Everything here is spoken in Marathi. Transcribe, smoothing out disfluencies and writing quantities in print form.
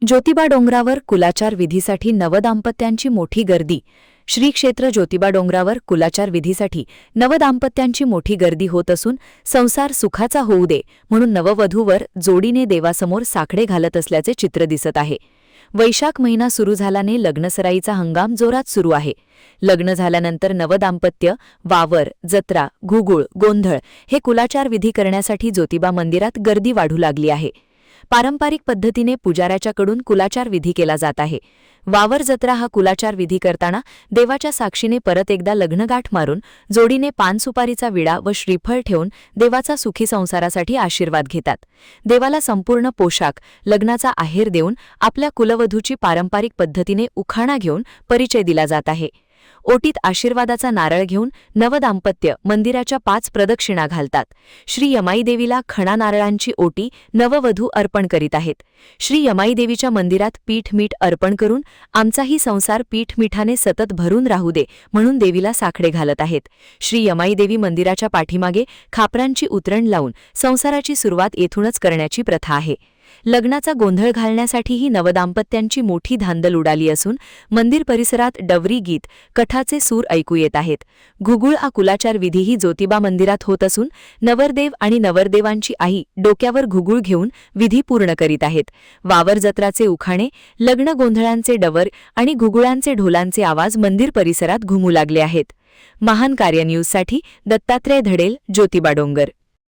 ज्योतिबा डोंगरावर कुलाचार विधीसाठी नवदाम्पत्यांची मोठी गर्दी. श्री क्षेत्र ज्योतिबा डोंगरावर कुलाचार विधीसाठी नवदाम्पत्यांची मोठी गर्दी होत असून संसार सुखाचा होऊ दे म्हणून नववधूवर जोडीने देवासमोर साकडे घालत असल्याचे चित्र दिसत आहे. वैशाख महिना सुरू झाल्याने लग्नसराईचा हंगाम जोरात सुरू आहे. लग्न झाल्यानंतर नवदाम्पत्य वावर, जत्रा, घुगुळ, गोंधळ हे कुलाचार विधी करण्यासाठी ज्योतिबा मंदिरात गर्दी वाढू लागली आहे. पारंपरिक पद्धतीने पुजाऱ्याच्याकडून कुलाचार विधी केला जात आहे. वावर जत्रा हा कुलाचार विधी करताना देवाच्या साक्षीने परत एकदा लग्नगाठ मारून जोडीने पान सुपारीचा विडा व श्रीफळ ठेवून देवाचा सुखी संसारासाठी आशीर्वाद घेतात. देवाला संपूर्ण पोशाख, लग्नाचा आहेर देऊन आपल्या कुलवधूची पारंपरिक पद्धतीने उखाणा घेऊन परिचय दिला जात आहे. ओटीत आशीर्वादाचा नारळ घेऊन नवदाम्पत्य मंदिराच्या 5 प्रदक्षिणा घालतात. श्री यमाईदेवीला खणा नारळांची ओटी नववधू अर्पण करीत आहेत. श्री यमाईदेवीच्या मंदिरात पीठ-मीठ अर्पण करून आमचाही संसार पीठ-मिठाने सतत भरून राहू दे म्हणून देवीला साकडे घालत आहेत. श्री यमाईदेवी मंदिराच्या पाठीमागे खापरांची उतरण लावून संसाराची सुरुवात येथूनच करण्याची प्रथा आहे. लग्नाचा गोंधळ घालण्यासाठीही नवदाम्पत्यांची मोठी धांदल उडाली असून मंदिर परिसरात डवरी गीत, कठाचे सूर ऐकू येत आहेत. घुगुळ हा कुलाचार विधीही ज्योतिबा मंदिरात होत असून नवरदेव आणि नवरदेवांची आई डोक्यावर घुगुळ घेऊन विधी पूर्ण करीत आहेत. वावर जत्राचे उखाणे, लग्न गोंधळांचे डवर आणि घुगुळांचे ढोलांचे आवाज मंदिर परिसरात घुमू लागले आहेत. महान कार्य न्यूजसाठी दत्तात्रय धडेल, ज्योतिबा डोंगर.